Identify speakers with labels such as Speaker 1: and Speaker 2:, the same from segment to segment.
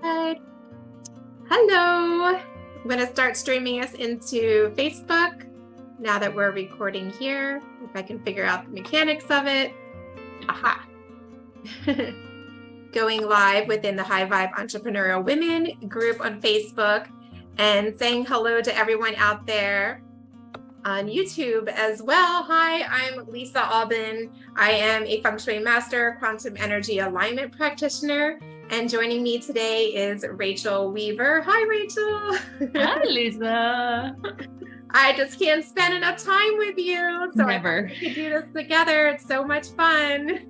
Speaker 1: right. Hello. I'm going to start streaming us into Facebook now that we're recording here. If I can figure out the mechanics of it. Aha. Going live within the High Vibe Entrepreneurial Women group on Facebook and saying hello to everyone out there on YouTube as well. Hi, I'm Lisa Albin. I am a Feng Shui master, quantum energy alignment practitioner, and joining me today is Rachael Weaver. Hi, Rachael.
Speaker 2: Hi, Lisa.
Speaker 1: I just can't spend enough time with you. So
Speaker 2: Never.
Speaker 1: we could do this together. It's so much fun.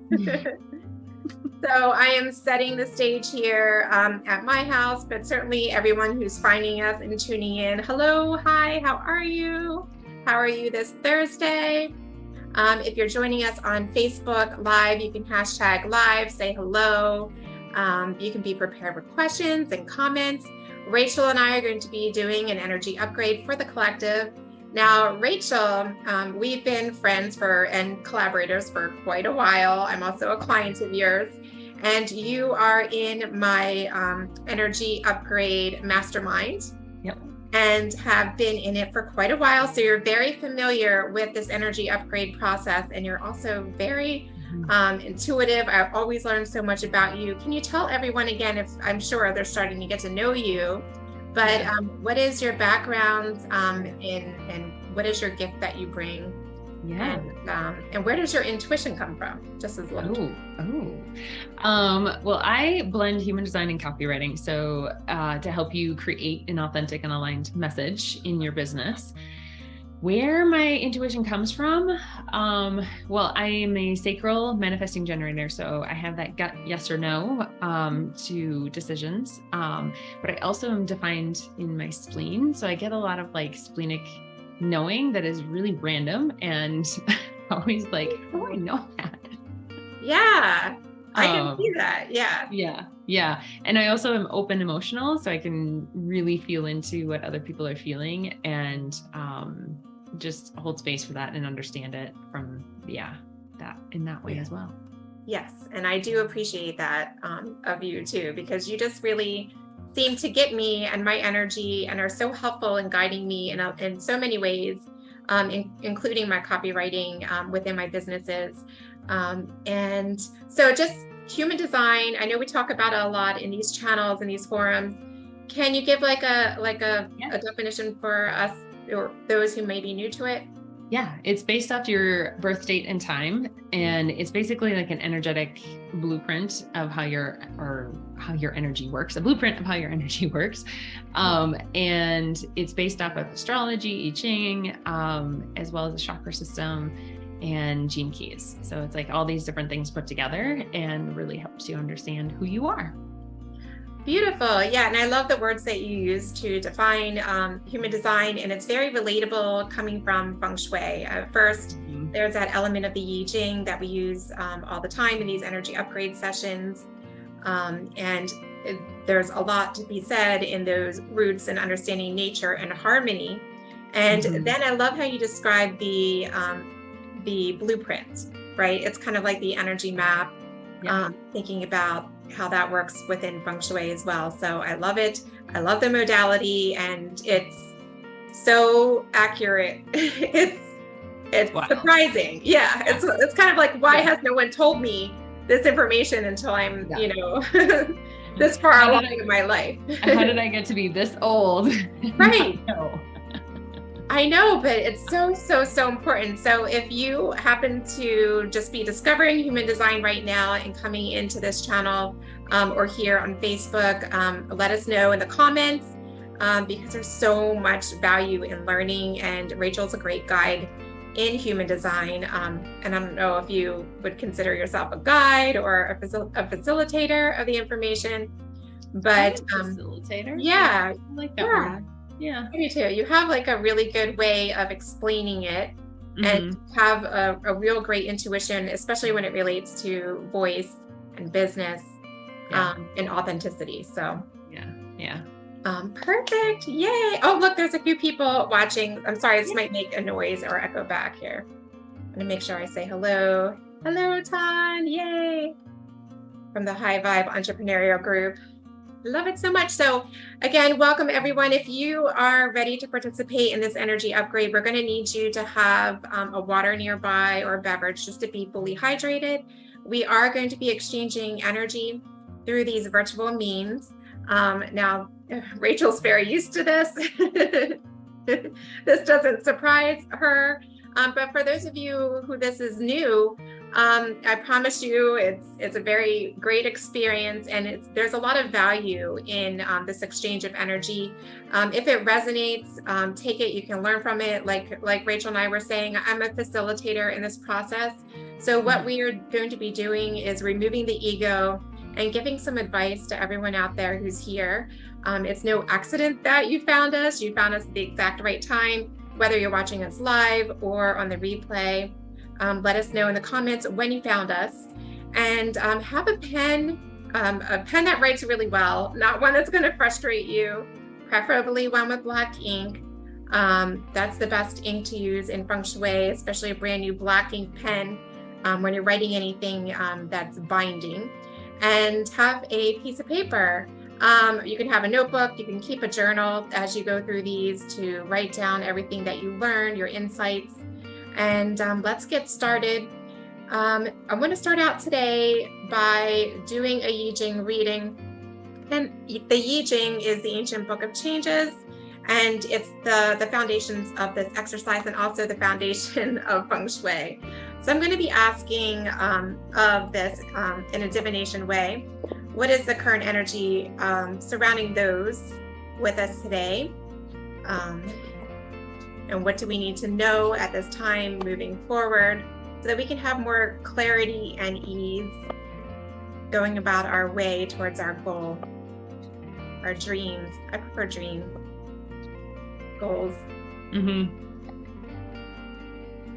Speaker 1: So I am setting the stage here at my house, but certainly everyone who's finding us and tuning in. Hello, hi, how are you? How are you this Thursday? If you're joining us on Facebook Live, you can hashtag live, say hello. You can be prepared with questions and comments. Rachael and I are going to be doing an energy upgrade for the collective. Now, Rachael, we've been friends and collaborators for quite a while. I'm also a client of yours, and you are in my energy upgrade mastermind.
Speaker 2: Yep.
Speaker 1: And have been in it for quite a while. So you're very familiar with this energy upgrade process, and you're also very intuitive. I've always learned so much about you. Can you tell everyone again, if I'm sure they're starting to get to know you, but what is your background and what is your gift that you bring?
Speaker 2: Yeah.
Speaker 1: And where does your intuition come from? Just as well.
Speaker 2: Well, I blend human design and copywriting. So to help you create an authentic and aligned message in your business. Where my intuition comes from, well, I am a sacral manifesting generator. So I have that gut yes or no to decisions. But I also am defined in my spleen. So I get a lot of like splenic knowing that is really random and always like, how do I know that?
Speaker 1: Yeah, I can see that.
Speaker 2: Yeah. And I also am open emotional, so I can really feel into what other people are feeling and just hold space for that and understand it from that in that way as well.
Speaker 1: Yes, and I do appreciate that of you too, because you just really seem to get me and my energy and are so helpful in guiding me in so many ways, including my copywriting within my businesses. And so just human design, I know we talk about it a lot in these channels and these forums. Can you give like a definition for us or those who may be new to it?
Speaker 2: Yeah, it's based off your birth date and time, and it's basically like an energetic blueprint of how your energy works, a blueprint of how your energy works. And it's based off of astrology, I Ching, as well as the chakra system and gene keys. So it's like all these different things put together and really helps you understand who you are.
Speaker 1: Beautiful. Yeah. And I love the words that you use to define human design. And it's very relatable coming from Feng Shui. First, there's that element of the I Ching that we use all the time in these energy upgrade sessions. And there's a lot to be said in those roots and understanding nature and harmony. And then I love how you describe the blueprint, right? It's kind of like the energy map, thinking about how that works within Feng Shui as well. So I love it. I love the modality, and it's so accurate. It's surprising. Yeah. It's kind of like, why has no one told me this information until I'm, this far along in my life?
Speaker 2: How did I get to be this old?
Speaker 1: Right. I know, but it's so important. So if you happen to just be discovering human design right now and coming into this channel or here on Facebook, let us know in the comments because there's so much value in learning, and Rachael's a great guide in human design. And I don't know if you would consider yourself a guide or a facilitator of the information, but
Speaker 2: facilitator.
Speaker 1: Yeah,
Speaker 2: I like that word. Yeah,
Speaker 1: me too. You have like a really good way of explaining it and have a real great intuition, especially when it relates to voice and business and authenticity. So
Speaker 2: yeah.
Speaker 1: Perfect. Yay. Oh, look, there's a few people watching. I'm sorry, this might make a noise or echo back here. I'm gonna make sure I say hello. Hello, Tan. Yay. From the High Vibe Entrepreneurial Group. Love it so much. So again, welcome everyone. If you are ready to participate in this energy upgrade, we're going to need you to have a water nearby or a beverage just to be fully hydrated. We are going to be exchanging energy through these virtual means. Now, Rachel's very used to this. This doesn't surprise her. But for those of you who this is new, I promise you it's a very great experience, and there's a lot of value in this exchange of energy. If it resonates, take it. You can learn from it. Like Rachel and I were saying, I'm a facilitator in this process. So what we are going to be doing is removing the ego and giving some advice to everyone out there who's here. It's no accident that you found us. You found us at the exact right time, whether you're watching us live or on the replay. Let us know in the comments when you found us, and have a pen that writes really well, not one that's going to frustrate you, preferably one with black ink. That's the best ink to use in Feng Shui, especially a brand new black ink pen when you're writing anything that's binding. And have a piece of paper. You can have a notebook, you can keep a journal as you go through these to write down everything that you learned, your insights. And let's get started. I want to start out today by doing a I Ching reading. And the I Ching is the ancient book of changes, and it's the foundations of this exercise and also the foundation of Feng Shui. So I'm going to be asking of this in a divination way. What is the current energy surrounding those with us today? And what do we need to know at this time moving forward so that we can have more clarity and ease going about our way towards our goal, our dreams. I prefer dreams, goals.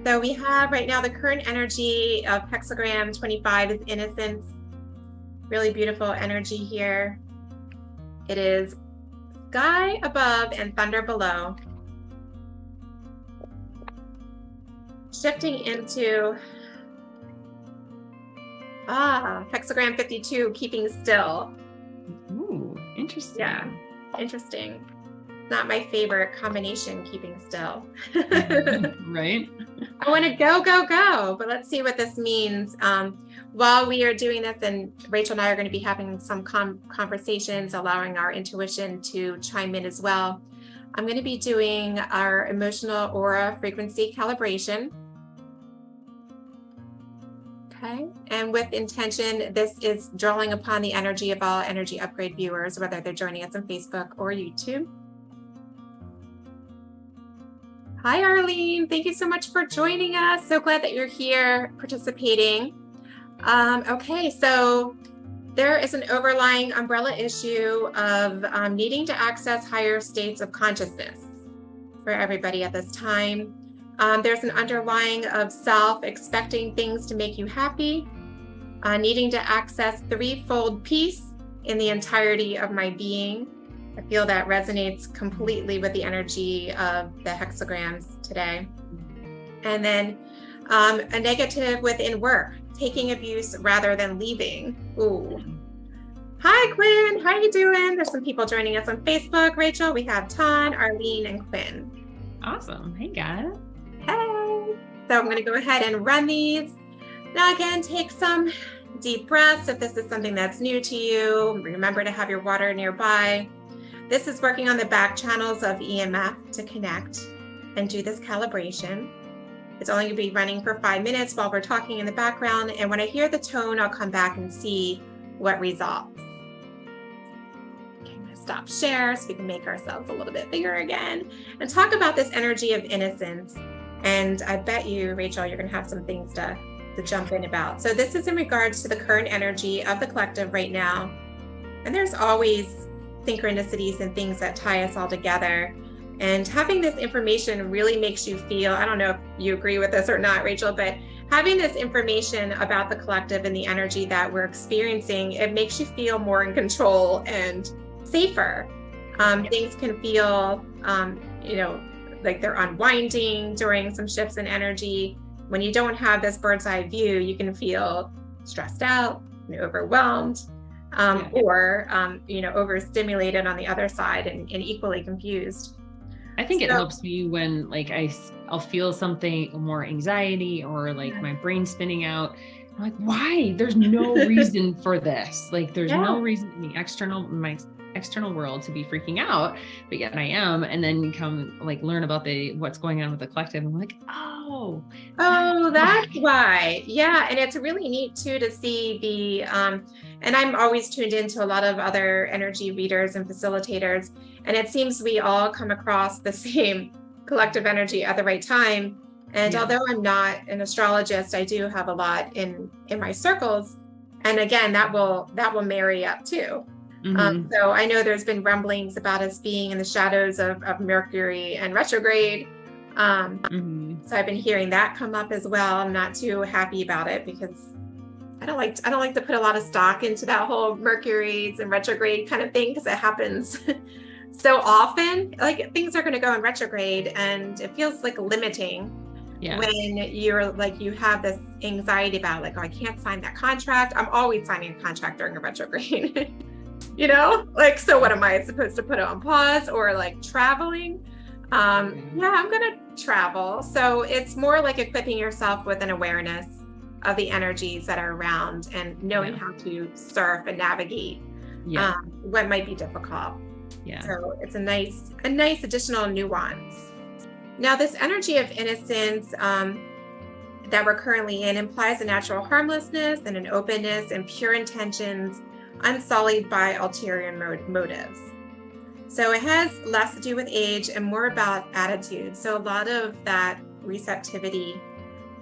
Speaker 1: So we have right now the current energy of hexagram 25 is innocence. Really beautiful energy here. It is sky above and thunder below. Shifting into hexagram 52, keeping still.
Speaker 2: Ooh, interesting.
Speaker 1: Yeah, interesting. Not my favorite combination, keeping still.
Speaker 2: Right.
Speaker 1: I want to go, but let's see what this means. While we are doing this, and Rachel and I are going to be having some conversations, allowing our intuition to chime in as well. I'm going to be doing our emotional aura frequency calibration. Okay, and with intention, this is drawing upon the energy of all energy upgrade viewers, whether they're joining us on Facebook or YouTube. Hi, Arlene. Thank you so much for joining us. So glad that you're here participating. Okay, so there is an overlying umbrella issue of needing to access higher states of consciousness for everybody at this time. There's an underlying of self expecting things to make you happy, needing to access threefold peace in the entirety of my being. I feel that resonates completely with the energy of the hexagrams today. And then a negative within work, taking abuse rather than leaving. Ooh. Hi, Quinn. How you doing? There's some people joining us on Facebook. Rachel, we have Ton, Arlene, and Quinn.
Speaker 2: Awesome. Hey, guys.
Speaker 1: Hey. So I'm going to go ahead and run these. Now, again, take some deep breaths. If this is something that's new to you, remember to have your water nearby. This is working on the back channels of EMF to connect and do this calibration. It's only going to be running for 5 minutes while we're talking in the background. And when I hear the tone, I'll come back and see what resolves. Okay, I'm going to stop share so we can make ourselves a little bit bigger again and talk about this energy of innocence. And I bet you, Rachel, you're going to have some things to jump in about. So this is in regards to the current energy of the collective right now. And there's always synchronicities and things that tie us all together. And having this information really makes you feel, I don't know if you agree with this or not, Rachel, but having this information about the collective and the energy that we're experiencing, it makes you feel more in control and safer. Things can feel, like they're unwinding during some shifts in energy. When you don't have this bird's eye view, you can feel stressed out and overwhelmed. or, overstimulated on the other side and equally confused.
Speaker 2: I think it helps me when like I'll feel something more anxiety or like my brain spinning out. I'm like, why? There's no reason for this. Like there's no reason in my external world to be freaking out, but yet I am. And then you come like learn about what's going on with the collective. I'm like, oh,
Speaker 1: that's why. Yeah. And it's really neat too, to see and I'm always tuned into a lot of other energy readers and facilitators. And it seems we all come across the same collective energy at the right time. And although I'm not an astrologist, I do have a lot in my circles. And again, that will marry up too. So I know there's been rumblings about us being in the shadows of Mercury and retrograde. So I've been hearing that come up as well. I'm not too happy about it because I don't like to put a lot of stock into that whole Mercury's and retrograde kind of thing, because it happens so often. Like things are going to go in retrograde and it feels like limiting. When you're like, you have this anxiety about like, oh, I can't sign that contract. I'm always signing a contract during a retrograde. Like, so what am I supposed to put it on pause, or like traveling? I'm going to travel. So it's more like equipping yourself with an awareness of the energies that are around and knowing how to surf and navigate what might be difficult. So it's a nice additional nuance. Now, this energy of innocence that we're currently in implies a natural harmlessness and an openness and pure intentions, unsullied by ulterior motives. So it has less to do with age and more about attitude. So a lot of that receptivity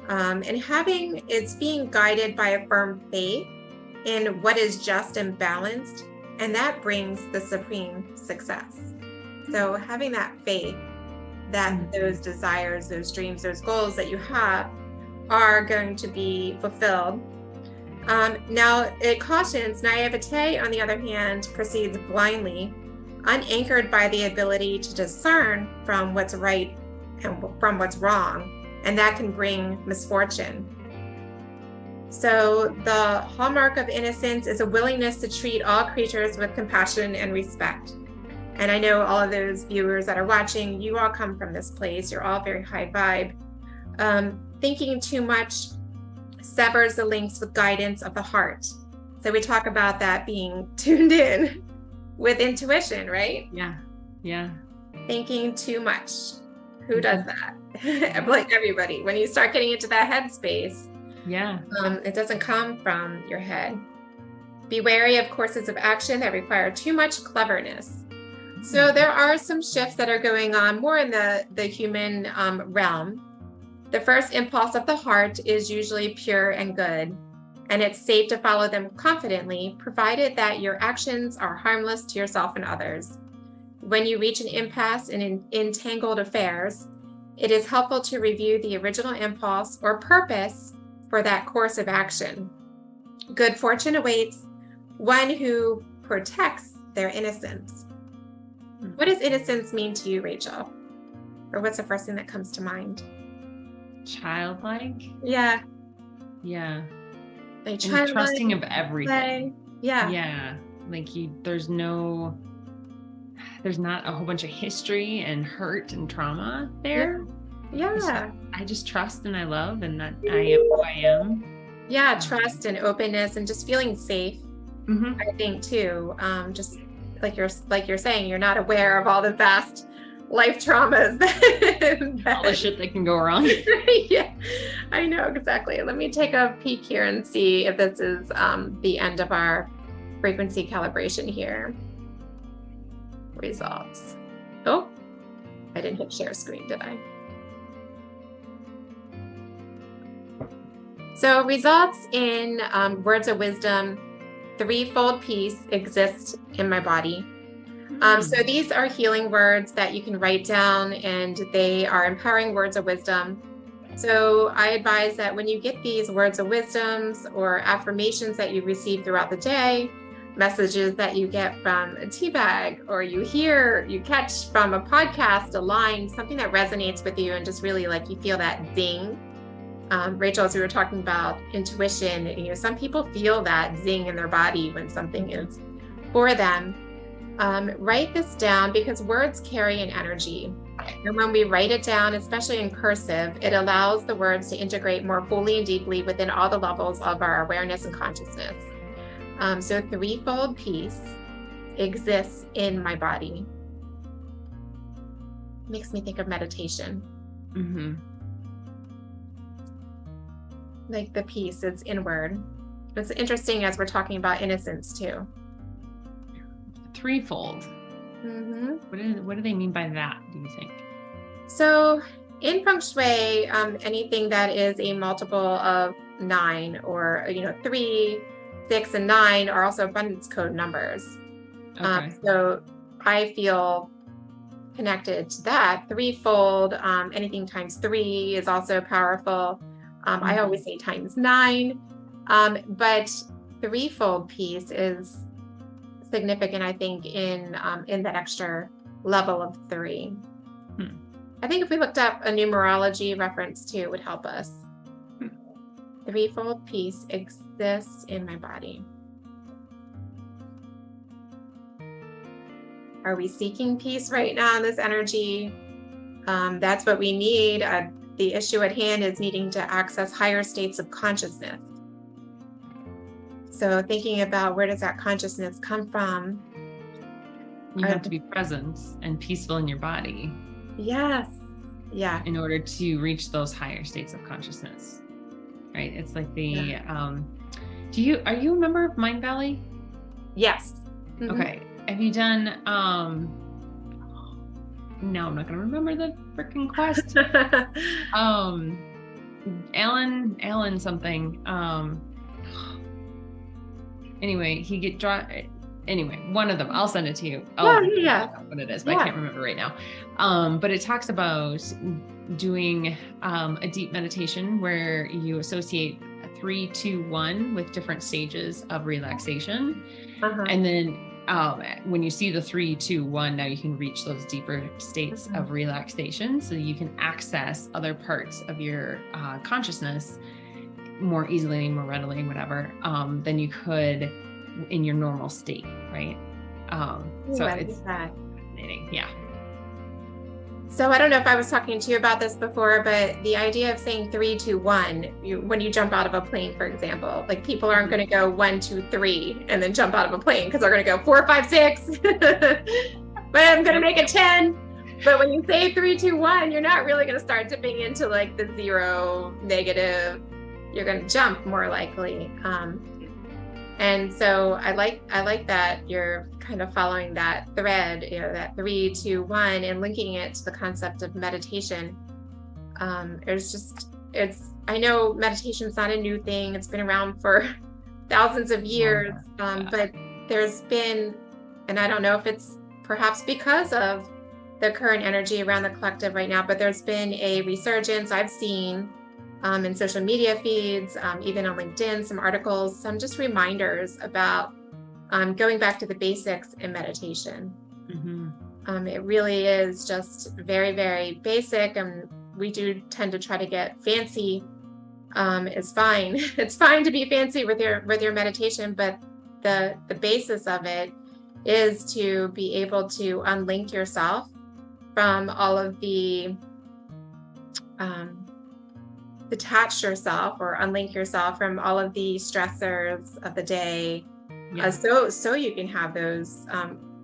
Speaker 1: and it's being guided by a firm faith in what is just and balanced, and that brings the supreme success. So having that faith that those desires, those dreams, those goals that you have are going to be fulfilled. Now it cautions naivete, on the other hand, proceeds blindly, unanchored by the ability to discern from what's right and from what's wrong, and that can bring misfortune. So the hallmark of innocence is a willingness to treat all creatures with compassion and respect. And I know all of those viewers that are watching, you all come from this place. You're all very high vibe. Thinking too much severs the links with guidance of the heart. So we talk about that being tuned in with intuition, right?
Speaker 2: Yeah.
Speaker 1: Thinking too much. Who does that? Like everybody. When you start getting into that headspace, it doesn't come from your head. Be wary of courses of action that require too much cleverness. So there are some shifts that are going on more in the human realm. The first impulse of the heart is usually pure and good, and it's safe to follow them confidently, provided that your actions are harmless to yourself and others. When you reach an impasse in entangled affairs, it is helpful to review the original impulse or purpose for that course of action. Good fortune awaits one who protects their innocence. What does innocence mean to you, Rachel? Or what's the first thing that comes to mind?
Speaker 2: Childlike.
Speaker 1: Yeah.
Speaker 2: Like trusting of everything.
Speaker 1: Yeah.
Speaker 2: Like there's not a whole bunch of history and hurt and trauma there. I just trust and I love, and that I am who I am.
Speaker 1: Trust and openness and just feeling safe. I think too. Just like you're saying, you're not aware of all the vast life traumas that
Speaker 2: all the shit that can go wrong.
Speaker 1: Yeah, I know, exactly. Let me take a peek here and see if this is the end of our frequency calibration here. Results. Oh, I didn't hit share screen, did I? So results in words of wisdom, threefold peace exists in my body. So these are healing words that you can write down, and they are empowering words of wisdom. So I advise that when you get these words of wisdoms or affirmations that you receive throughout the day, messages that you get from a tea bag, or you catch from a podcast, a line, something that resonates with you and just really like you feel that ding. Rachel, as we were talking about intuition, some people feel that zing in their body when something is for them. Write this down because words carry an energy. And when we write it down, especially in cursive, it allows the words to integrate more fully and deeply within all the levels of our awareness and consciousness. So threefold peace exists in my body. Makes me think of meditation.
Speaker 2: Mm-hmm.
Speaker 1: Like the peace, it's inward. It's interesting as we're talking about innocence too.
Speaker 2: Threefold.
Speaker 1: Mm-hmm.
Speaker 2: What do they mean by that, do you think?
Speaker 1: So in Feng Shui, anything that is a multiple of 9 or 3, 6, and 9 are also abundance code numbers.
Speaker 2: Okay.
Speaker 1: So I feel connected to that. Threefold, anything times 3 is also powerful. I always say times 9, but threefold piece is significant, I think, in that extra level of 3. I think if we looked up a numerology reference too, it would help us. Threefold peace exists in my body. Are we seeking peace right now in this energy? That's what we need. The issue at hand is needing to access higher states of consciousness. So thinking about where does that consciousness come from?
Speaker 2: You have to be present and peaceful in your body.
Speaker 1: Yes. Yeah.
Speaker 2: In order to reach those higher states of consciousness. Right? It's like the are you a member of Mind Valley?
Speaker 1: Yes.
Speaker 2: Mm-hmm. Okay. Have you done no, I'm not gonna remember the freaking quest. Alan something. Anyway, one of them. I'll send it to you.
Speaker 1: Yeah.
Speaker 2: What it is, but I can't remember right now. But it talks about doing a deep meditation where you associate 3, 2, 1 with different stages of relaxation. And then when you see the 3, 2, 1, now you can reach those deeper states of relaxation, so you can access other parts of your consciousness more easily, more readily, whatever, than you could in your normal state, right? So it's fascinating. Yeah.
Speaker 1: So I don't know if I was talking to you about this before, but the idea of saying 3, 2, 1, when you jump out of a plane, for example, like people aren't going to go 1, 2, 3 and then jump out of a plane, because they're going to go 4, 5, 6, but I'm going to make it 10. But when you say 3, 2, 1, you're not really going to start dipping into like the 0, negative. You're going to jump more likely. And so I like that you're kind of following that thread, that 3, 2, 1, and linking it to the concept of meditation. I know meditation's not a new thing. It's been around for thousands of years, but there's been, and I don't know if it's perhaps because of the current energy around the collective right now, but there's been a resurgence I've seen in social media feeds, even on LinkedIn, some articles, some just reminders about going back to the basics in meditation. It really is just very, very basic, and we do tend to try to get fancy. It's fine. It's fine to be fancy with your meditation, but the basis of it is to be able to unlink yourself from all of the detach yourself or unlink yourself from all of the stressors of the day, so you can have those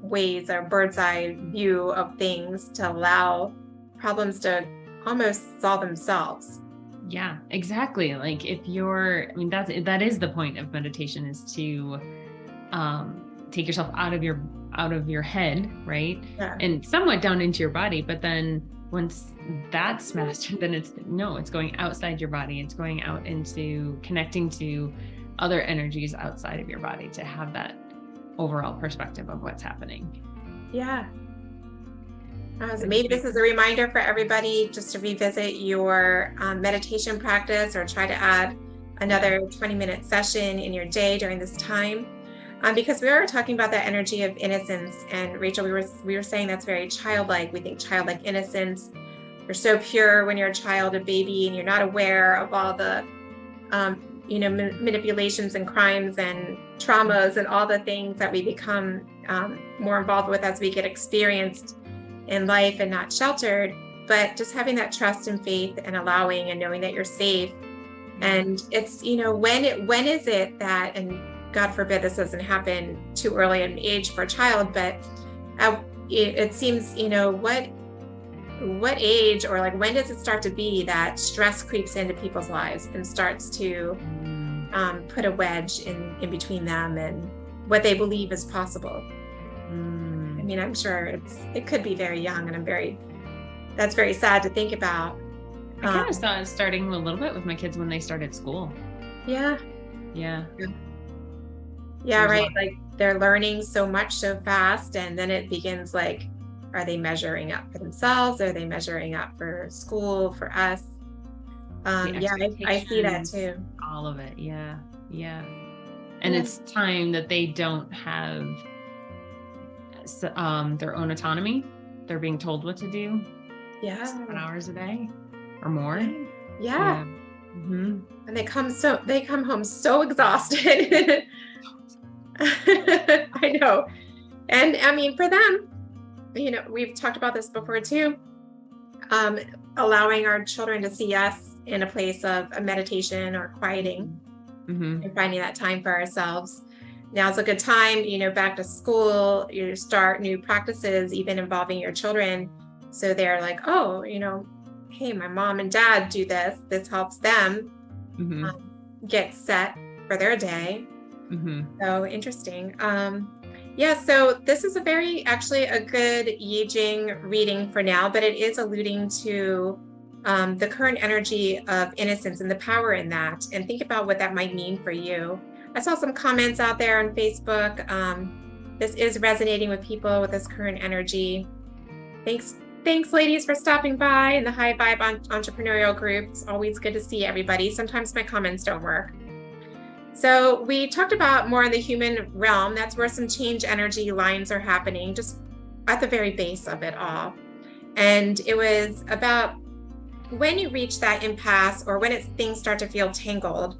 Speaker 1: ways or bird's eye view of things to allow problems to almost solve themselves.
Speaker 2: Yeah, exactly. Like that is the point of meditation, is to take yourself out of your head, right? Yeah. And somewhat down into your body, but then once that's mastered, then it's going outside your body. It's going out into connecting to other energies outside of your body to have that overall perspective of what's happening.
Speaker 1: Yeah. So maybe this is a reminder for everybody just to revisit your meditation practice, or try to add another 20-minute session in your day during this time. Because we are talking about that energy of innocence, and Rachel, we were saying that's very childlike. We think childlike innocence, you're so pure when you're a child, a baby, and you're not aware of all the manipulations and crimes and traumas and all the things that we become more involved with as we get experienced in life and not sheltered. But just having that trust and faith and allowing and knowing that you're safe. And it's, when is it that, and God forbid this doesn't happen too early in age for a child, but it seems, what age, or like when does it start to be that stress creeps into people's lives and starts to put a wedge in between them and what they believe is possible? I mean, I'm sure it could be very young, and that's very sad to think about.
Speaker 2: I kind of saw it starting a little bit with my kids when they started school.
Speaker 1: Yeah. Right. Like they're learning so much so fast, and then it begins like, are they measuring up for themselves? Are they measuring up for school, for us? I see that too.
Speaker 2: All of it. Yeah. And it's time that they don't have their own autonomy. They're being told what to do. 7 hours a day or more.
Speaker 1: Yeah. Mm-hmm. And they come home so exhausted. I know. And I mean, for them, we've talked about this before too. Allowing our children to see us in a place of a meditation or quieting, and finding that time for ourselves. Now's a good time, back to school, you start new practices, even involving your children. So they're like, oh, hey, my mom and dad do this. This helps them get set for their day. So interesting. So this is actually a good I Ching reading for now, but it is alluding to the current energy of innocence and the power in that. And think about what that might mean for you. I saw some comments out there on Facebook. This is resonating with people with this current energy. Thanks, ladies, for stopping by in the High Vibe Entrepreneurial Group. It's always good to see everybody. Sometimes my comments don't work. So we talked about more in the human realm. That's where some change energy lines are happening, just at the very base of it all. And it was about when you reach that impasse, or when things start to feel tangled,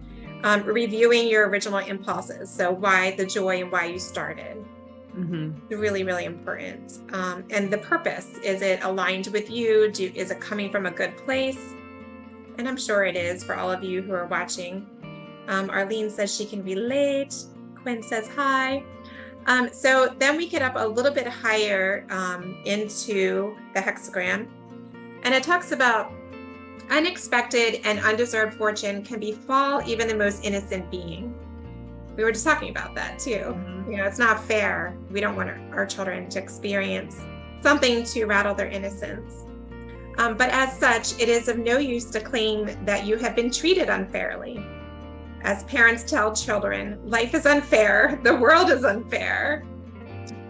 Speaker 1: reviewing your original impulses. So why the joy and why you started. Really, really important. And the purpose, is it aligned with you? Is it coming from a good place? And I'm sure it is for all of you who are watching. Arlene says she can relate. Quinn says hi. So then we get up a little bit higher into the hexagram. And it talks about unexpected and undeserved fortune can befall even the most innocent being. We were just talking about that too. It's not fair. We don't want our children to experience something to rattle their innocence. But as such, it is of no use to claim that you have been treated unfairly. As parents tell children, life is unfair, the world is unfair.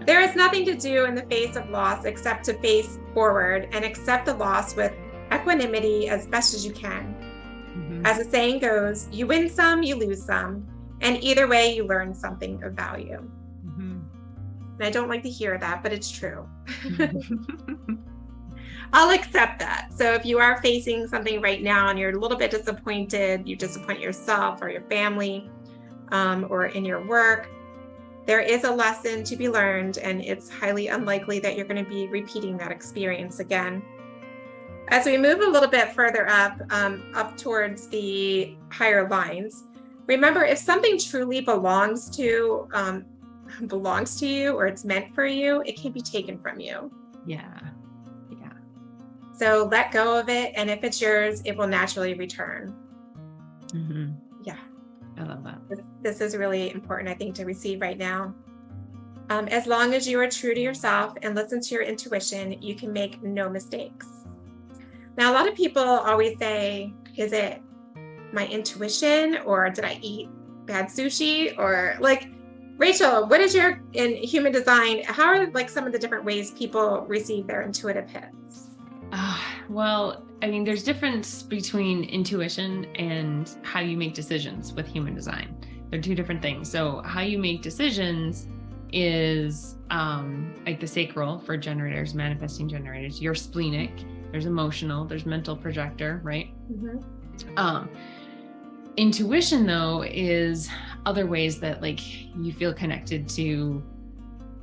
Speaker 1: There is nothing to do in the face of loss except to face forward and accept the loss with equanimity as best as you can. As the saying goes, you win some, you lose some, and either way you learn something of value. And I don't like to hear that, but it's true. I'll accept that. So if you are facing something right now and you're a little bit disappointed, you disappoint yourself or your family, or in your work, there is a lesson to be learned, and it's highly unlikely that you're going to be repeating that experience again. As we move a little bit further up towards the higher lines, remember, if something truly belongs to you, or it's meant for you, it can't be taken from you.
Speaker 2: Yeah.
Speaker 1: So let go of it, and if it's yours, it will naturally return. Yeah.
Speaker 2: I love that.
Speaker 1: This is really important, I think, to receive right now. As long as you are true to yourself and listen to your intuition, you can make no mistakes. Now, a lot of people always say, is it my intuition, or did I eat bad sushi? Or like, Rachel, what is in human design, how are like some of the different ways people receive their intuitive hits?
Speaker 2: Well, I mean, there's difference between intuition and how you make decisions with human design. They're two different things. So how you make decisions is like the sacral for generators, manifesting generators, your splenic, there's emotional, there's mental projector, right?
Speaker 1: Mm-hmm.
Speaker 2: Intuition though is other ways that like you feel connected to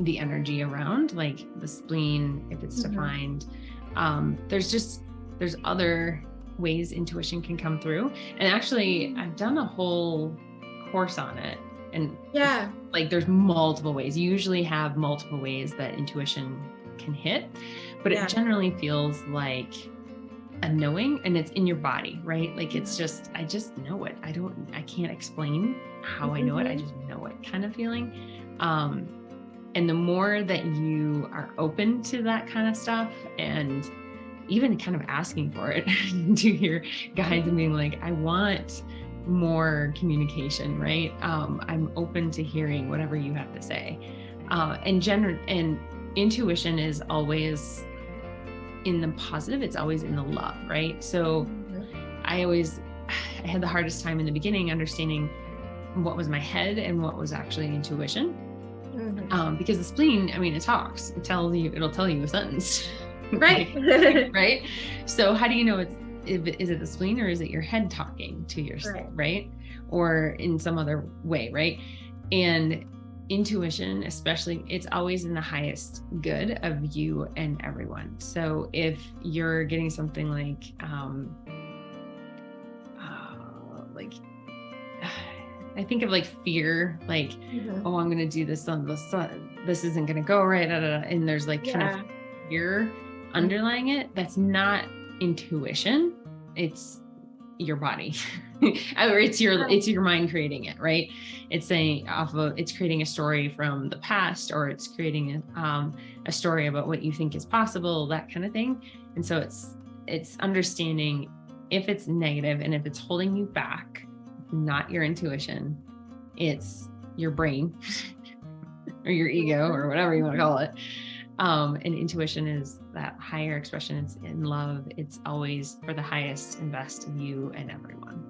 Speaker 2: the energy around, like the spleen, if it's defined. There's other ways intuition can come through. And actually I've done a whole course on it, and like there's multiple ways. You usually have multiple ways that intuition can hit, but it generally feels like a knowing, and it's in your body, right? Like it's just, I just know it. I can't explain how I know it. I just know it kind of feeling. And the more that you are open to that kind of stuff, and even kind of asking for it to your guides and being like, I want more communication, right? I'm open to hearing whatever you have to say. And intuition is always in the positive. It's always in the love, right? So I had the hardest time in the beginning understanding what was my head and what was actually intuition. Because the spleen, I mean, it talks, it'll tell you a sentence.
Speaker 1: Right.
Speaker 2: Right. So how do you know is it the spleen or is it your head talking to yourself? Right. Or in some other way. Right. And intuition, especially, it's always in the highest good of you and everyone. So if you're getting something like I think of like fear, like, oh, I'm going to do this on the sun. This isn't going to go right. And there's like kind of fear underlying it. That's not intuition. It's your body or it's your mind creating it, right? It's saying it's creating a story from the past, or it's creating a story about what you think is possible, that kind of thing. And so it's understanding if it's negative and if it's holding you back, not your intuition, it's your brain or your ego or whatever you want to call it. And intuition is that higher expression. It's in love. It's always for the highest and best of you and everyone.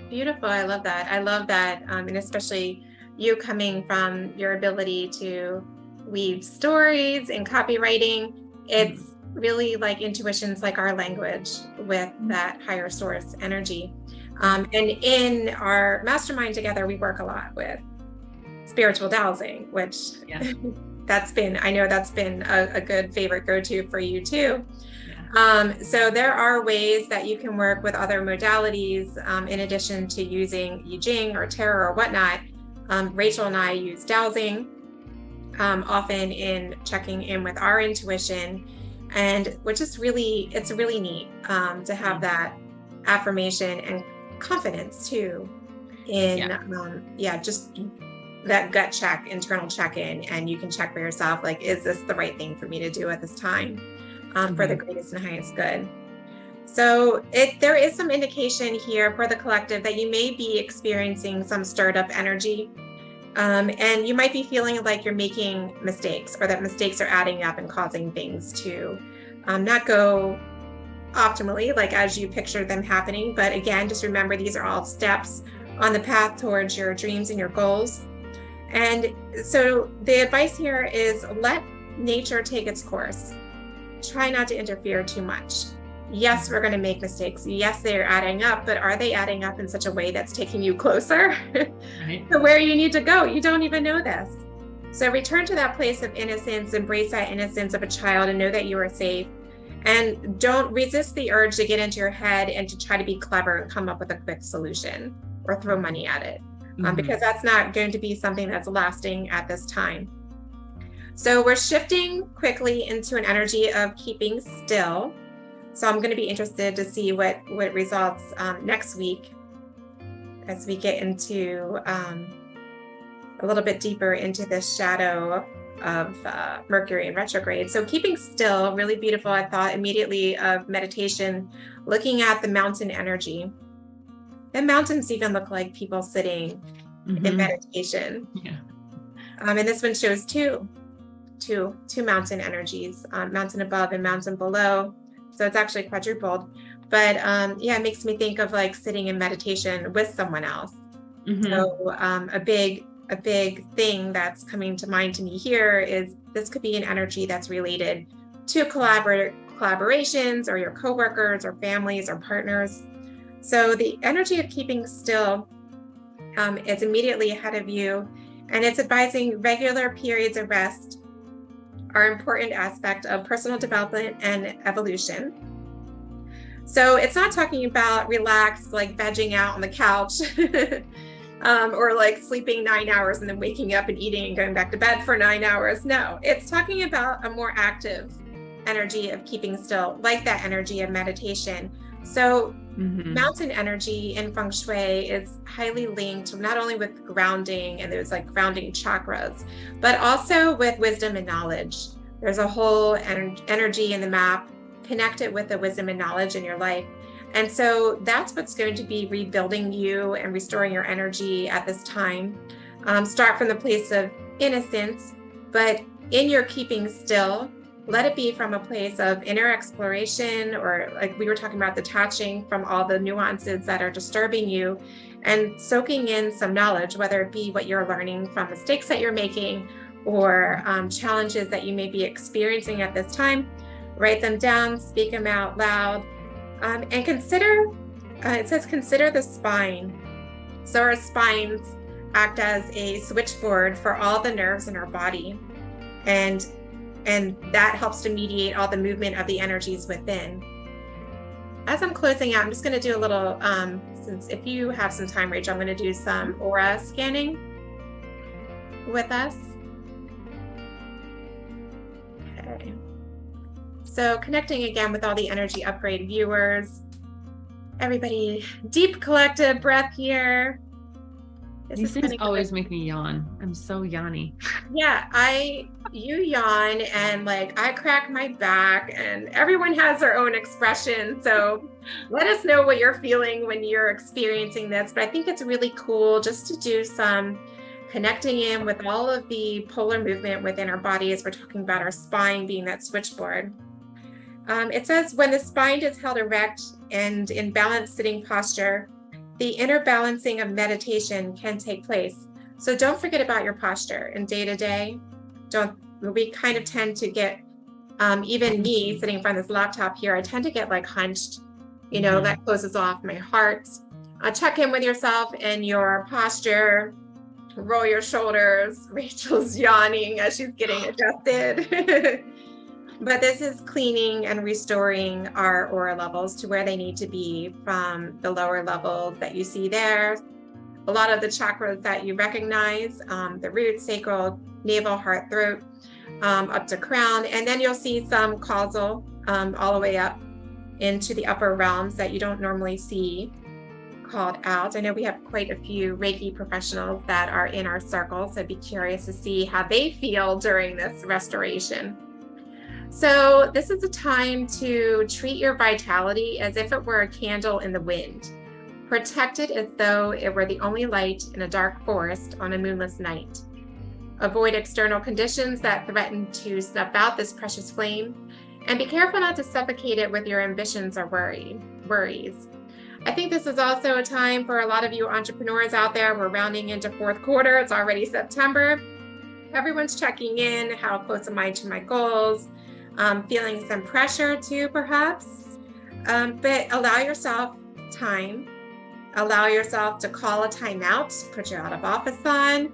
Speaker 1: Beautiful. I love that. And especially you coming from your ability to weave stories and copywriting. It's really like intuition's like our language with that higher source energy. And in our mastermind together, we work a lot with spiritual dowsing, which I know that's been a good favorite go-to for you too. So there are ways that you can work with other modalities in addition to using I Ching or tarot or whatnot. Rachael and I use dowsing often in checking in with our intuition, and it's really neat to have that affirmation and confidence too in just that gut check, internal check-in, and you can check for yourself, like, is this the right thing for me to do at this time for the greatest and highest good? So there is some indication here for the collective that you may be experiencing some stirred up energy, and you might be feeling like you're making mistakes, or that mistakes are adding up and causing things to not go optimally, like as you picture them happening. But again, just remember, these are all steps on the path towards your dreams and your goals. And so the advice here is let nature take its course. Try not to interfere too much. Yes, we're going to make mistakes. Yes, they're adding up, but are they adding up in such a way that's taking you closer to where you need to go? You don't even know this. So return to that place of innocence, embrace that innocence of a child, and know that you are safe. And don't resist the urge to get into your head and to try to be clever and come up with a quick solution or throw money at it, because that's not going to be something that's lasting at this time. So we're shifting quickly into an energy of keeping still. So I'm going to be interested to see what results next week as we get into a little bit deeper into this shadow of Mercury in retrograde. So keeping still, really beautiful. I thought immediately of meditation, looking at the mountain energy. And mountains even look like people sitting in meditation. And this one shows two mountain energies, mountain above and mountain below. So it's actually quadrupled. But it makes me think of like sitting in meditation with someone else. So a big thing that's coming to mind to me here is this could be an energy that's related to collaborations or your coworkers or families or partners. So the energy of keeping still is immediately ahead of you, and it's advising regular periods of rest are an important aspect of personal development and evolution. So it's not talking about relaxed, like vegging out on the couch or like sleeping 9 hours and then waking up and eating and going back to bed for 9 hours. No, it's talking about a more active energy of keeping still, like that energy of meditation. So mountain energy in Feng Shui is highly linked not only with grounding, and there's like grounding chakras, but also with wisdom and knowledge. There's a whole energy in the map connected with the wisdom and knowledge in your life. And so that's what's going to be rebuilding you and restoring your energy at this time. Start from the place of innocence, but in your keeping still, let it be from a place of inner exploration, or like we were talking about, detaching from all the nuances that are disturbing you and soaking in some knowledge, whether it be what you're learning from mistakes that you're making or challenges that you may be experiencing at this time. Write them down, speak them out loud, and consider, it says, consider the spine. So our spines act as a switchboard for all the nerves in our body. And that helps to mediate all the movement of the energies within. As I'm closing out, I'm just going to do a little, since if you have some time, Rachel, I'm going to do some aura scanning with us. Okay. So connecting again with all the energy upgrade viewers. Everybody, deep collective breath here.
Speaker 2: These things always make me yawn. I'm so yawny.
Speaker 1: Yeah, you yawn and like I crack my back, and everyone has their own expression. So let us know what you're feeling when you're experiencing this. But I think it's really cool just to do some connecting in with all of the polar movement within our body, as we're talking about our spine being that switchboard. It says, when the spine is held erect and in balanced sitting posture, the inner balancing of meditation can take place. So don't forget about your posture in day to day. We kind of tend to get, even me sitting in front of this laptop here, I tend to get like hunched, that closes off my heart. Check in with yourself and your posture, roll your shoulders. Rachel's yawning as she's getting adjusted. But this is cleaning and restoring our aura levels to where they need to be from the lower levels that you see there. A lot of the chakras that you recognize, the root, sacral, navel, heart, throat, up to crown. And then you'll see some causal all the way up into the upper realms that you don't normally see called out. I know we have quite a few Reiki professionals that are in our circle, so I'd be curious to see how they feel during this restoration. So this is a time to treat your vitality as if it were a candle in the wind. Protect it as though it were the only light in a dark forest on a moonless night. Avoid external conditions that threaten to snuff out this precious flame, and be careful not to suffocate it with your ambitions or worries. I think this is also a time for a lot of you entrepreneurs out there. We're rounding into fourth quarter. It's already September. Everyone's checking in. How close am I to my goals? Feeling some pressure too, perhaps. But allow yourself time. Allow yourself to call a timeout, put your out of office on.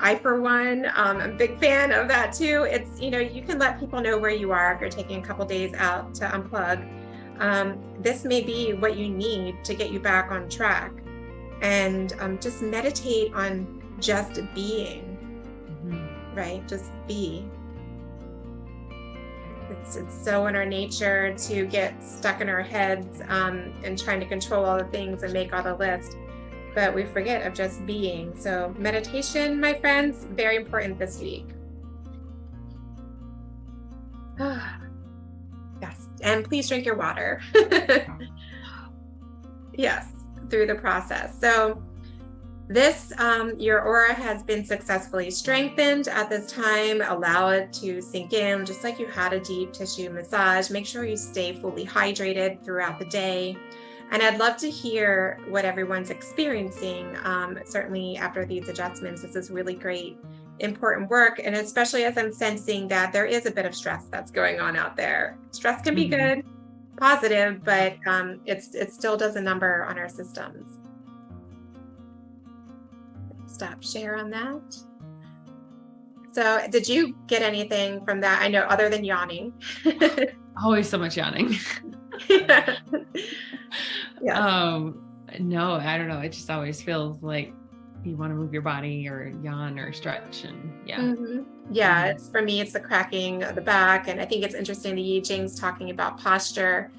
Speaker 1: I, for one, am a big fan of that too. It's, you can let people know where you are if you're taking a couple days out to unplug. This may be what you need to get you back on track. And just meditate on just being, right? Just be. It's so in our nature to get stuck in our heads and trying to control all the things and make all the lists, but we forget of just being. So meditation, my friends, very important this week. Yes, and please drink your water. Yes, through the process. So this, your aura has been successfully strengthened at this time. Allow it to sink in, just like you had a deep tissue massage. Make sure you stay fully hydrated throughout the day. And I'd love to hear what everyone's experiencing. Certainly after these adjustments, this is really great important work. And especially as I'm sensing that there is a bit of stress that's going on out there. Stress can be good, positive, but it still does a number on our systems. Stop share on that. So did you get anything from that? I know, other than yawning.
Speaker 2: Always so much yawning.
Speaker 1: Yes.
Speaker 2: No, I don't know. It just always feels like you want to move your body or yawn or stretch, and
Speaker 1: It's, for me, it's the cracking of the back. And I think it's interesting the I Ching's talking about posture,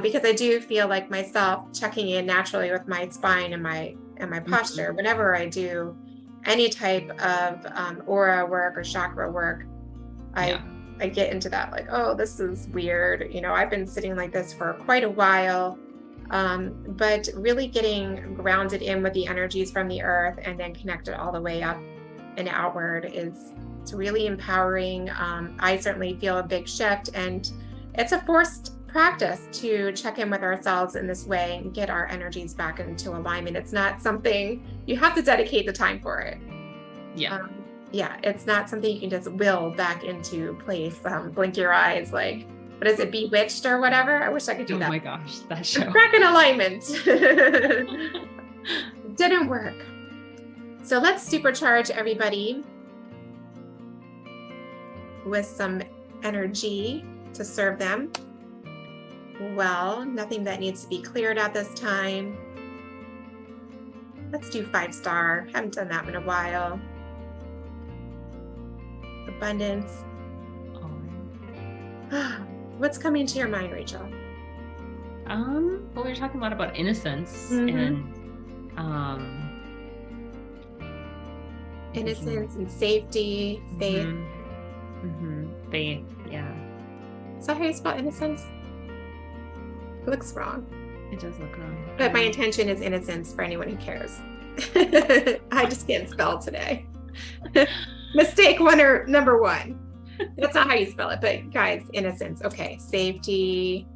Speaker 1: because I do feel like myself checking in naturally with my spine and my posture whenever I do any type of aura work or chakra work. I get into that, like, oh, this is weird. I've been sitting like this for quite a while. But really getting grounded in with the energies from the earth and then connected all the way up and outward it's really empowering. I certainly feel a big shift, and it's a forced practice to check in with ourselves in this way and get our energies back into alignment. It's not something you have to dedicate the time for it. It's not something you can just will back into place. Blink your eyes, like, what is it, Bewitched or whatever? I wish I could do that.
Speaker 2: Oh my gosh, that show.
Speaker 1: Crack in alignment. Didn't work. So let's supercharge everybody with some energy to serve them well. Nothing that needs to be cleared at this time. Let's do 5-star. Haven't done that in a while. Abundance. What's coming to your mind, Rachel?
Speaker 2: Well, we were talking a lot about innocence and
Speaker 1: innocence and safety, faith.
Speaker 2: Faith, yeah.
Speaker 1: Is that how you spell innocence? It looks wrong.
Speaker 2: It does look wrong.
Speaker 1: But my intention is innocence for anyone who cares. I just can't spell today. Mistake number one. That's not how you spell it, but guys, innocence. Okay, safety,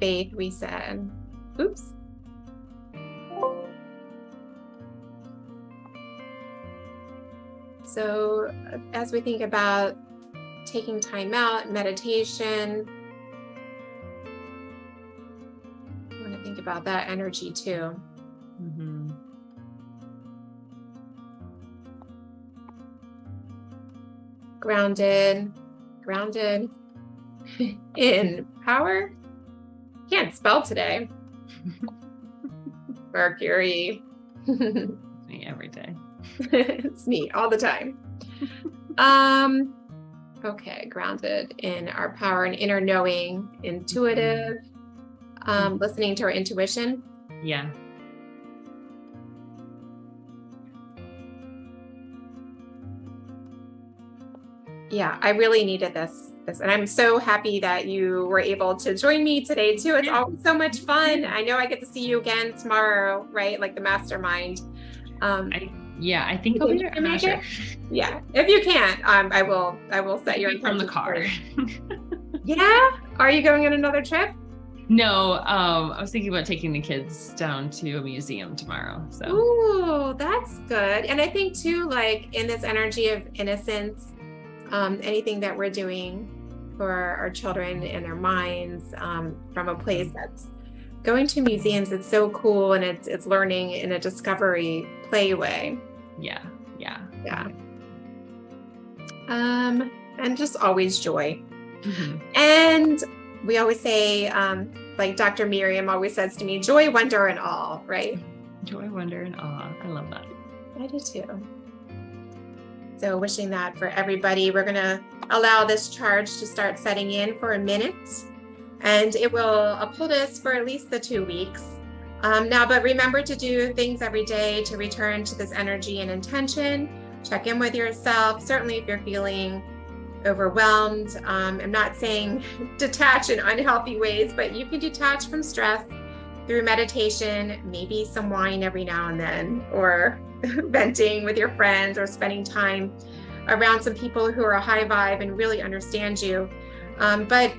Speaker 1: faith, we said. Oops. So as we think about taking time out, meditation, I want to think about that energy too. Grounded in power. Can't spell today. Mercury.
Speaker 2: Me every day.
Speaker 1: It's me all the time. Okay, grounded in our power and inner knowing, intuitive, listening to our intuition.
Speaker 2: Yeah.
Speaker 1: Yeah, I really needed this. And I'm so happy that you were able to join me today too. It's always so much fun. I know I get to see you again tomorrow, right? Like the mastermind.
Speaker 2: I think I'll be there. I'm not sure.
Speaker 1: Yeah, if you can't, I will set you
Speaker 2: from the car.
Speaker 1: Yeah? Are you going on another trip?
Speaker 2: No, I was thinking about taking the kids down to a museum tomorrow. So.
Speaker 1: Ooh, that's good. And I think too, like in this energy of innocence, anything that we're doing for our children and their minds, from a place that's going to museums, it's so cool, and it's learning in a discovery play way.
Speaker 2: Yeah.
Speaker 1: And just always joy. And we always say, like Dr. Miriam always says to me, joy, wonder, and awe, right?
Speaker 2: Joy, wonder, and awe. I love that.
Speaker 1: I do too. So wishing that for everybody. We're going to allow this charge to start setting in for a minute, and it will uphold us for at least the 2 weeks. But remember to do things every day to return to this energy and intention. Check in with yourself. Certainly if you're feeling overwhelmed, I'm not saying detach in unhealthy ways, but you can detach from stress through meditation, maybe some wine every now and then, or venting with your friends, or spending time around some people who are a high vibe and really understand you. But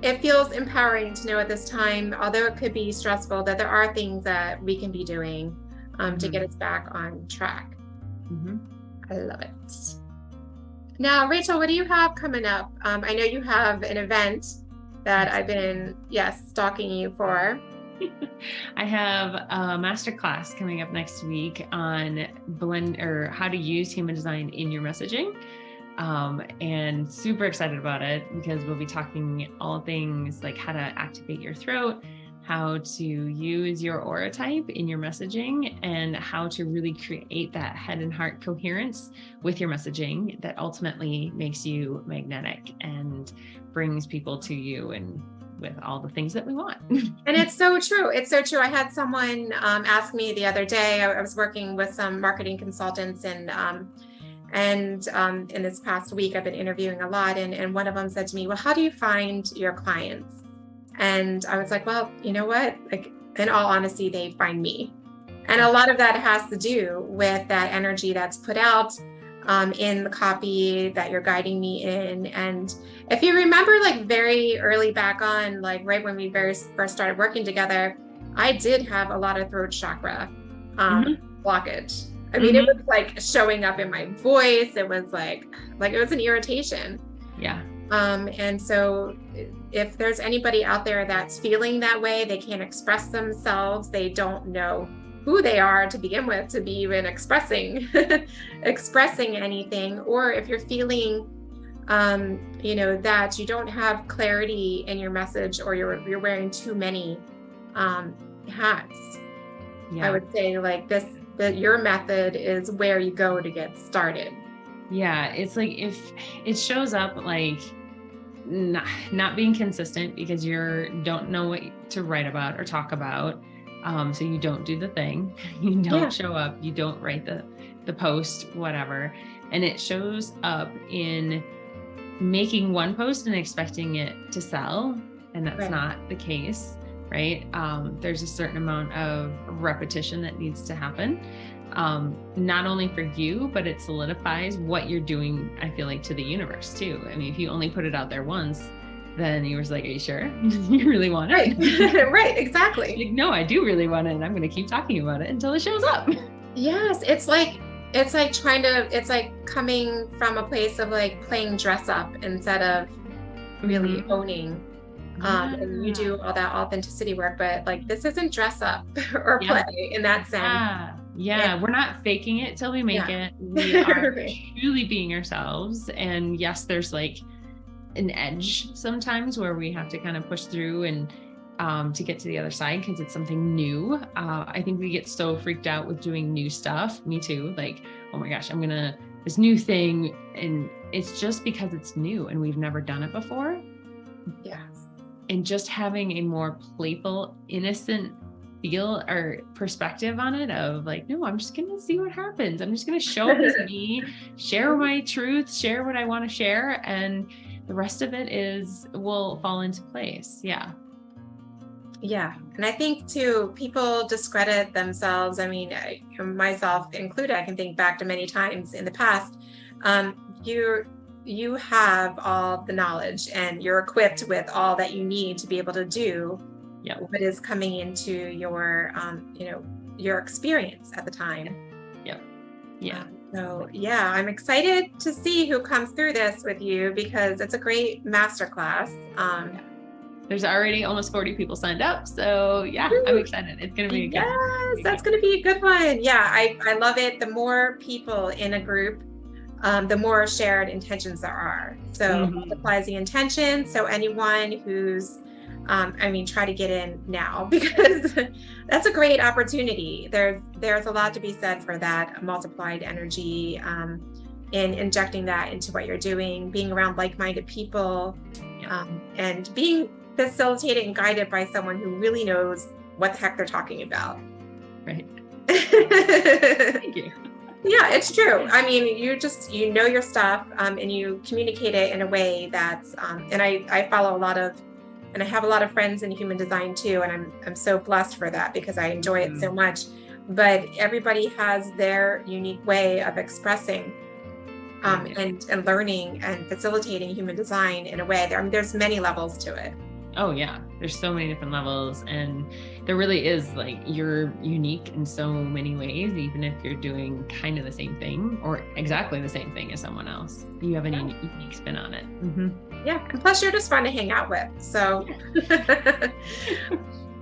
Speaker 1: it feels empowering to know at this time, although it could be stressful, that there are things that we can be doing to get us back on track.
Speaker 2: Mm-hmm.
Speaker 1: I love it. Now, Rachel, what do you have coming up? I know you have an event that I've been, stalking you for.
Speaker 2: I have a masterclass coming up next week on how to use human design in your messaging. And super excited about it because we'll be talking all things like how to activate your throat, how to use your aura type in your messaging, and how to really create that head and heart coherence with your messaging that ultimately makes you magnetic and brings people to you and with all the things that we want.
Speaker 1: And it's so true. It's so true. I had someone ask me the other day, I was working with some marketing consultants and in this past week, I've been interviewing a lot. And one of them said to me, well, how do you find your clients? And I was like, well, you know what? Like, in all honesty, they find me. And a lot of that has to do with that energy that's put out in the copy that you're guiding me in. And if you remember, like very early back on, like right when we first started working together, I did have a lot of throat chakra blockage. I mean, it was like showing up in my voice. It was like it was an irritation.
Speaker 2: Yeah.
Speaker 1: And so if there's anybody out there that's feeling that way, they can't express themselves, they don't know who they are to begin with, to be even expressing anything, or if you're feeling, that you don't have clarity in your message, or you're wearing too many hats, I would say like that your method is where you go to get started.
Speaker 2: Yeah, it's like if it shows up like not being consistent because you don't know what to write about or talk about. So you don't do the thing, you don't show up, you don't write the post, whatever. And it shows up in making one post and expecting it to sell. And that's not the case, right? There's a certain amount of repetition that needs to happen. Not only for you, but it solidifies what you're doing, I feel like, to the universe too. I mean, if you only put it out there once, then you were like, are you sure you really want it?
Speaker 1: Right. Right. Exactly.
Speaker 2: Like, no, I do really want it. And I'm going to keep talking about it until it shows up.
Speaker 1: Yes. It's like coming from a place of like playing dress up instead of really owning. And you do all that authenticity work, but like, this isn't dress up or play in that sense.
Speaker 2: Yeah. We're not faking it till we make it. We are truly being ourselves. And yes, there's like an edge sometimes where we have to kind of push through and to get to the other side because it's something new. I think we get so freaked out with doing new stuff. Me too. Like, oh my gosh, this new thing. And it's just because it's new and we've never done it before.
Speaker 1: Yes.
Speaker 2: And just having a more playful, innocent feel or perspective on it of like, no, I'm just going to see what happens. I'm just going to show up as me, share my truth, share what I want to share. And the rest of it will fall into place. Yeah.
Speaker 1: Yeah. And I think too, people discredit themselves. I mean, myself included, I can think back to many times in the past. You have all the knowledge and you're equipped with all that you need to be able to do what is coming into your, your experience at the time.
Speaker 2: Yep. Yeah.
Speaker 1: So I'm excited to see who comes through this with you because it's a great masterclass.
Speaker 2: There's already almost 40 people signed up. So I'm excited. It's going to be
Speaker 1: that's going to be a good one. Yeah. I love it. The more people in a group, the more shared intentions there are. So multiplies the intention. So anyone who's, try to get in now because that's a great opportunity. There's a lot to be said for that multiplied energy, in injecting that into what you're doing, being around like-minded people, and being facilitated and guided by someone who really knows what the heck they're talking about.
Speaker 2: Right. Thank you.
Speaker 1: Yeah, it's true. I mean, you know your stuff, and you communicate it in a way that's, and I follow and I have a lot of friends in human design too. And I'm so blessed for that because I enjoy it so much, but everybody has their unique way of expressing, and learning and facilitating human design in a way. There's many levels to it.
Speaker 2: Oh yeah, there's so many different levels, and there really is, like, you're unique in so many ways, even if you're doing kind of the same thing or exactly the same thing as someone else. You have a unique spin on it.
Speaker 1: Yeah, and plus you're just fun to hang out with. So,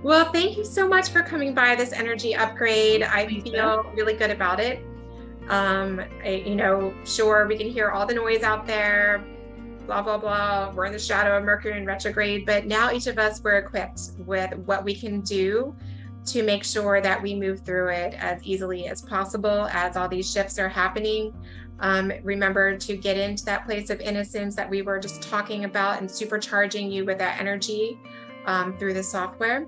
Speaker 1: well, thank you so much for coming by this energy upgrade. I feel really good about it. Sure, we can hear all the noise out there, blah, blah, blah. We're in the shadow of Mercury in retrograde, but now each of us, we're equipped with what we can do to make sure that we move through it as easily as possible as all these shifts are happening. Remember to get into that place of innocence that we were just talking about and supercharging you with that energy through the software.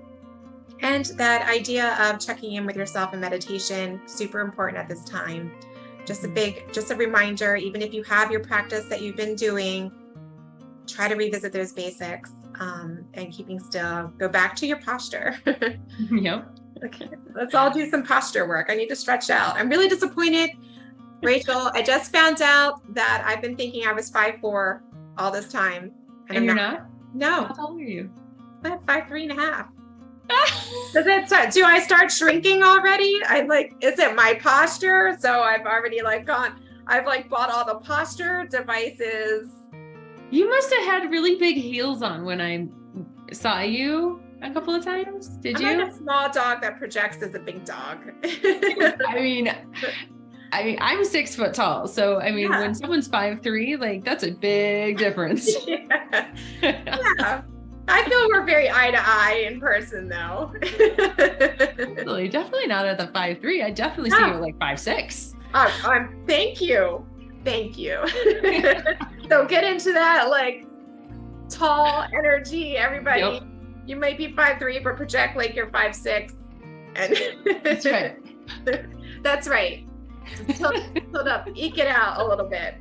Speaker 1: And that idea of checking in with yourself in meditation, super important at this time. Just a reminder, even if you have your practice that you've been doing, try to revisit those basics and keeping still. Go back to your posture.
Speaker 2: Yep.
Speaker 1: Okay, let's all do some posture work. I need to stretch out. I'm really disappointed, Rachel. I just found out that I've been thinking I was 5'4" all this time.
Speaker 2: And you're not?
Speaker 1: No.
Speaker 2: How tall are you?
Speaker 1: I'm 5'3.5". Do I start shrinking already? Is it my posture? So I've already bought all the posture devices.
Speaker 2: You must have had really big heels on when I saw you a couple of times. Did you?
Speaker 1: I'm like a small dog that projects as a big dog.
Speaker 2: I mean, I'm 6 foot tall. So, when someone's 5'3", like, that's a big difference.
Speaker 1: Yeah. I feel we're very eye to eye in person, though.
Speaker 2: Definitely not at the 5'3". I definitely see you like 5'6".
Speaker 1: Thank you. So get into that tall energy, everybody. Yep. You might be 5'3", but project like you're 5'6". And
Speaker 2: that's right.
Speaker 1: That's right. Tilt up, eke it out a little bit.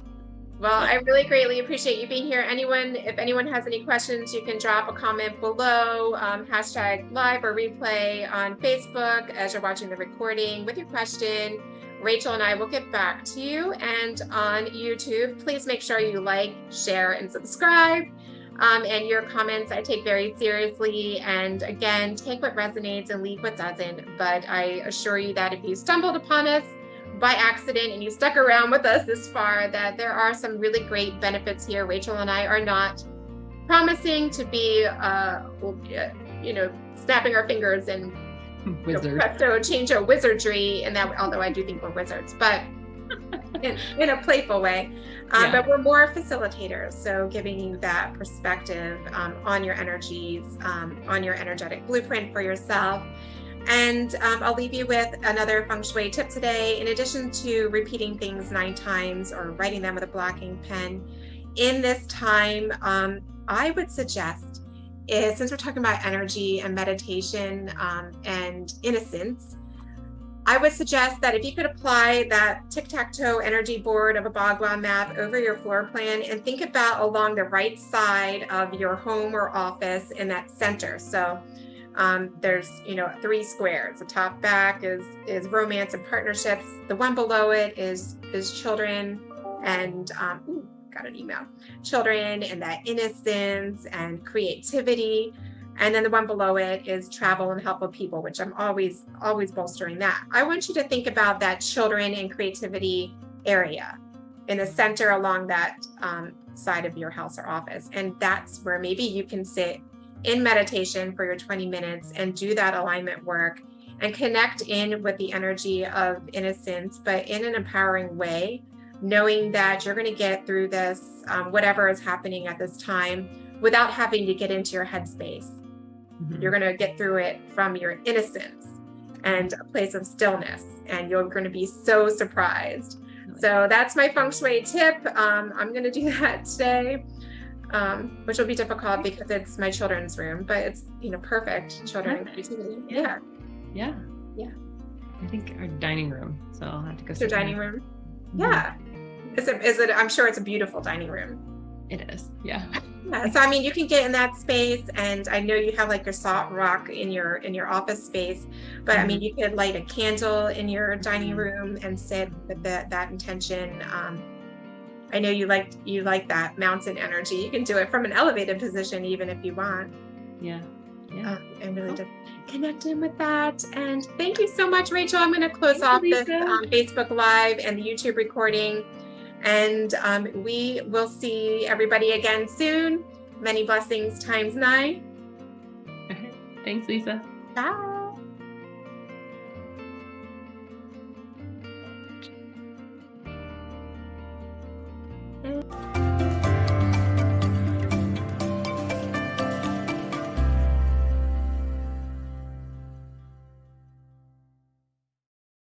Speaker 1: Well, I really greatly appreciate you being here. If anyone has any questions, you can drop a comment below, #live or replay on Facebook as you're watching the recording with your question. Rachel and I will get back to you. And on YouTube, please make sure you like, share, and subscribe. And your comments I take very seriously. And again, take what resonates and leave what doesn't. But I assure you that if you stumbled upon us by accident and you stuck around with us this far, that there are some really great benefits here. Rachel and I are not promising to be, snapping our fingers and presto change a wizardry, and that, although I do think we're wizards, but in a playful way. But we're more facilitators, so giving you that perspective on your energies, on your energetic blueprint for yourself. And I'll leave you with another Feng Shui tip today. In addition to repeating things 9 times or writing them with a blocking pen, in this time, I would suggest, since we're talking about energy and meditation and innocence, I would suggest that if you could apply that tic-tac-toe energy board of a Bagua map over your floor plan and think about along the right side of your home or office in that center. So there's 3 squares. The top back is romance and partnerships. The one below it is children and got an email. Children and that innocence and creativity. And then the one below it is travel and helpful people, which I'm always bolstering that. I want you to think about that children and creativity area in the center along that side of your house or office. And that's where maybe you can sit in meditation for your 20 minutes and do that alignment work and connect in with the energy of innocence, but in an empowering way, knowing that you're going to get through this, whatever is happening at this time, without having to get into your headspace. Mm-hmm. You're going to get through it from your innocence and a place of stillness, and you're going to be so surprised. So that's my Feng Shui tip. I'm going to do that today. Which will be difficult because it's my children's room, but it's perfect. Children and creativity. Yeah.
Speaker 2: I think our dining room. So I'll have to go.
Speaker 1: Your dining room. Yeah. Is it? I'm sure it's a beautiful dining room.
Speaker 2: It is. Yeah.
Speaker 1: Yeah. So you can get in that space, and I know you have your salt rock in your office space, but you could light a candle in your dining room and sit with that intention. I know you like that mountain energy. You can do it from an elevated position even if you want.
Speaker 2: Yeah.
Speaker 1: And really just connect in with that. And thank you so much, Rachel. I'm going to close off this Facebook Live and the YouTube recording. And we will see everybody again soon. Many blessings times 9.
Speaker 2: Thanks, Lisa.
Speaker 1: Bye.